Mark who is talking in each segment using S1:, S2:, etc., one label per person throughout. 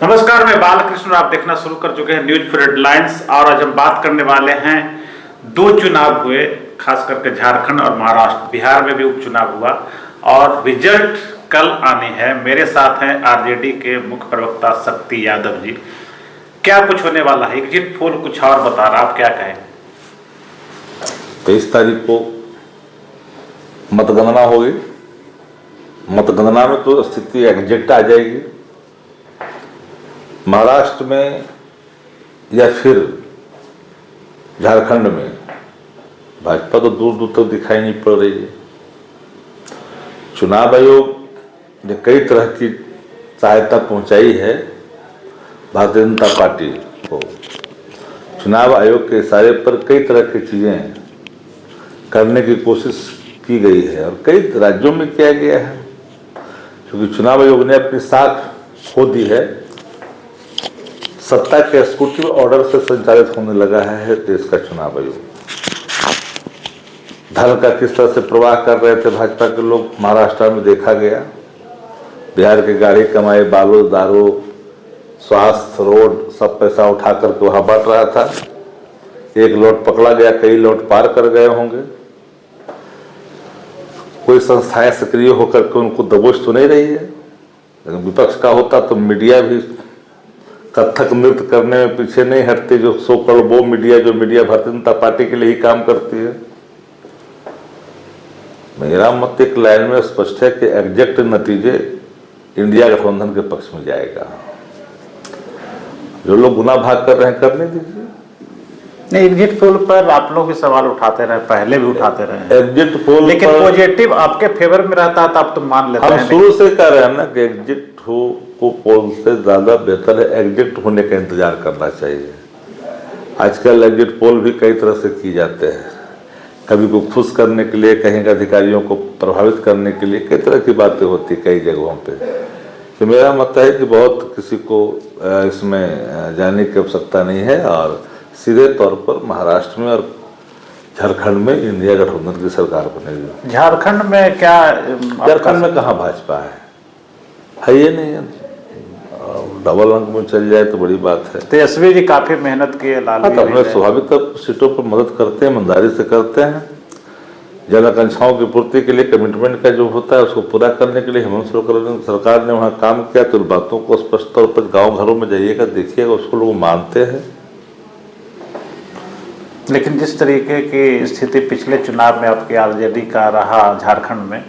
S1: नमस्कार, मैं बालकृष्ण। आप देखना शुरू कर चुके हैं न्यूज फॉर हेडलाइंस। और आज हम बात करने वाले हैं, दो चुनाव हुए, खास करके झारखंड और महाराष्ट्र। बिहार में भी उपचुनाव हुआ और रिजल्ट कल आने हैं। मेरे साथ हैं आरजेडी के मुख्य प्रवक्ता शक्ति यादव जी। क्या कुछ होने वाला है? एग्जिट पोल कुछ और बता रहा, आप क्या कहें?
S2: 23 तारीख को मतगणना होगी। मतगणना में तो स्थिति एग्जैक्ट आ जाएगी। महाराष्ट्र में या फिर झारखंड में भाजपा तो दूर दूर तक दिखाई नहीं पड़ रही है। चुनाव आयोग ने कई तरह की सहायता पहुंचाई है भारतीय जनता पार्टी को। चुनाव आयोग के इशारे पर कई तरह की चीज़ें करने की कोशिश की गई है और कई राज्यों में किया गया है, क्योंकि चुनाव आयोग ने अपनी साख खो दी है। सत्ता के एक्जीक्यूटिव ऑर्डर से संचालित होने लगा है देश का चुनाव आयोग। धन का किस तरह से प्रवाह कर रहे थे भाजपा के लोग, महाराष्ट्र में देखा गया। बिहार के गाड़ी कमाए, बालू, दारू, स्वास्थ्य, रोड, सब पैसा उठा करके वहां बांट रहा था। एक लौट पकड़ा गया, कई लौट पार कर गए होंगे। कोई संस्थाएं सक्रिय होकर के उनको दबोच तो नहीं रही है, लेकिन विपक्ष का होता तो मीडिया भी कथक नृत्य करने में पीछे नहीं हटते। जो सो कॉल्ड वो मीडिया, जो मीडिया भारतीय जनता पार्टी के लिए ही काम करती है। मेरा मत एक लाइन में स्पष्ट है कि एग्जैक्ट नतीजे इंडिया गठबंधन के पक्ष में जाएगा। जो लोग गुना भाग कर रहे हैं करने दीजिए।
S1: नहीं, एग्जिट पोल पर आप लोग भी सवाल उठाते रहे, पहले भी उठाते रहे।
S2: एग्जिट पोल
S1: लेकिन पॉजिटिव आपके फेवर में रहता है तो आप तो मान लेते हैं।
S2: हम शुरू से कह रहे हैं ना कि एग्जिट को पोल से ज्यादा बेहतर है एग्जिट होने का इंतजार करना चाहिए। आजकल एग्जिट पोल भी कई तरह से किए जाते हैं, कभी को खुश करने के लिए, कहीं के अधिकारियों को प्रभावित करने के लिए, कई तरह की बातें होती कई जगहों पे। तो मेरा मत है कि बहुत किसी को इसमें जाने की आवश्यकता नहीं है और सीधे तौर पर महाराष्ट्र में और झारखंड में इंडिया गठबंधन की सरकार बनेगी।
S1: झारखंड में क्या?
S2: झारखंड में कहाँ भाजपा है ये नहीं है। डबल अंक में चल जाए तो बड़ी बात है।
S1: तेजस्वी जी काफी मेहनत किए, लाल
S2: तो अपने स्वाभाविक सीटों पर मदद करते हैं, ईमानदारी से करते हैं। जन आकांक्षाओं की पूर्ति के लिए कमिटमेंट का जो होता है उसको पूरा करने के लिए हेमंत सोरेन सरकार ने वहाँ काम किया। तो बातों को स्पष्ट तौर पर गाँव घरों में जाइएगा, देखिएगा, उसको लोग मानते हैं।
S1: लेकिन जिस तरीके की स्थिति पिछले चुनाव में आपकी आरजेडी का रहा झारखंड में,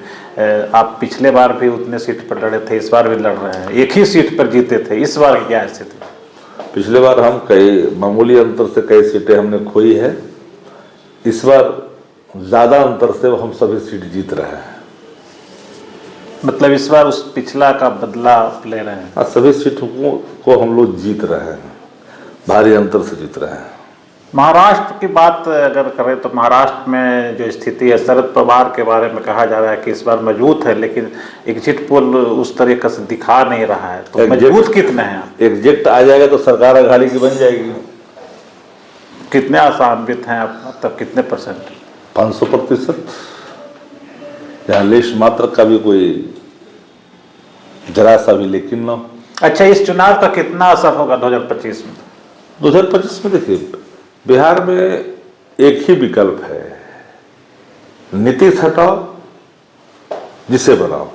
S1: आप पिछले बार भी उतने सीट पर लड़े थे, इस बार भी लड़ रहे हैं, एक ही सीट पर जीते थे। इस बार क्या स्थिति?
S2: पिछले बार हम कई मामूली अंतर से कई सीटें हमने खोई है। इस बार ज्यादा अंतर से हम सभी सीट जीत रहे हैं।
S1: मतलब इस बार उस पिछला का बदला ले रहे हैं?
S2: हाँ, सभी सीटों को हम लोग जीत रहे हैं, भारी अंतर से जीत रहे हैं।
S1: महाराष्ट्र की बात अगर करें तो महाराष्ट्र में जो स्थिति है, शरद पवार के बारे में कहा जा रहा है कि इस बार मजबूत है, लेकिन एग्जिट पोल उस तरीके से दिखा नहीं रहा है। तो मजबूत कितने हैं?
S2: एग्जिट आ जाएगा तो सरकार अघाड़ी की बन जाएगी।
S1: कितने आशान्वित हैं आप, मतलब कितने %?
S2: 500%। यहाँ लेश मात्र का भी कोई जरा सा भी लेकिन ना।
S1: अच्छा, इस चुनाव का कितना असर होगा 2025 में?
S2: 2025 में देखिए, बिहार में एक ही विकल्प है, नीतीश हटाओ, जिसे बनाओ,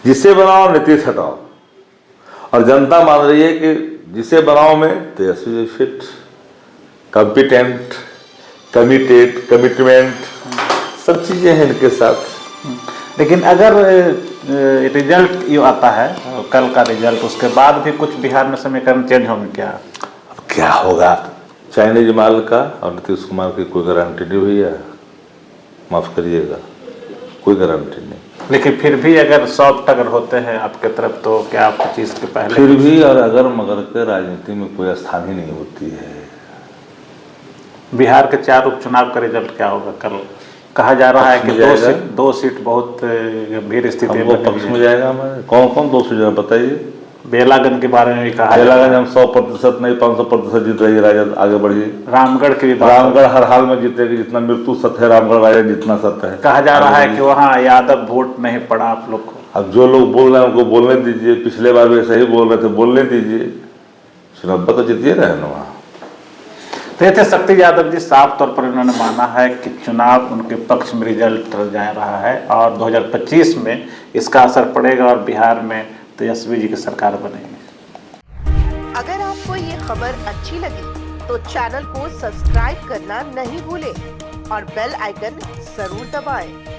S2: जिसे बनाओ नीतीश हटाओ। और जनता मान रही है कि जिसे बनाओ में तेजस्वी फिट, कॉम्पिटेंट, कमिटेड, कमिटमेंट, सब चीजें हैं इनके साथ।
S1: लेकिन अगर रिजल्ट ये आता है, कल का रिजल्ट, उसके बाद भी कुछ बिहार में समीकरण चेंज होंगे क्या?
S2: अब क्या होगा? चाइनीज माल का और नीतीश कुमार की कोई गारंटी नहीं हुई है, माफ करिएगा, कोई गारंटी नहीं।
S1: लेकिन फिर भी अगर सॉफ्ट अगर होते हैं आपके तरफ तो क्या 25 के पहले?
S2: फिर भी और अगर मगर के राजनीति में कोई स्थान ही नहीं होती है।
S1: बिहार के 4 उपचुनाव का रिजल्ट क्या होगा कल? कहा जा रहा है कि 2 सीट बहुत गंभीर स्थिति में
S2: पक्ष में जाएगा। हमारे कौन कौन 2 सीट बताइए?
S1: बेलागंज के बारे में भी कहा।
S2: बेलागंज हम 100% नहीं 500% जीत रही है। राजद आगे बढ़िए।
S1: रामगढ़ की भी,
S2: रामगढ़ हर हाल में जीतेगी, जितना मृत्यु सत्य है रामगढ़ राजद जितना सत्य है।
S1: कहा जा रहा है कि वहाँ यादव वोट नहीं पड़ा आप लोग को।
S2: अब जो लोग बोल रहे हैं उनको बोलने दीजिए, पिछले बार भी ऐसा ही बोल रहे थे, बोलने दीजिए, चुनाव तो जीतिए रहे ना वहाँ।
S1: तो ये थे शक्ति यादव जी, साफ तौर पर उन्होंने माना है कि चुनाव उनके पक्ष में रिजल्ट जा रहा है और 2025 में इसका असर पड़ेगा और बिहार में तेजस्वी जी की सरकार बनेगी।
S3: अगर आपको ये खबर अच्छी लगी तो चैनल को सब्सक्राइब करना नहीं भूलें और बेल आइकन जरूर दबाएं।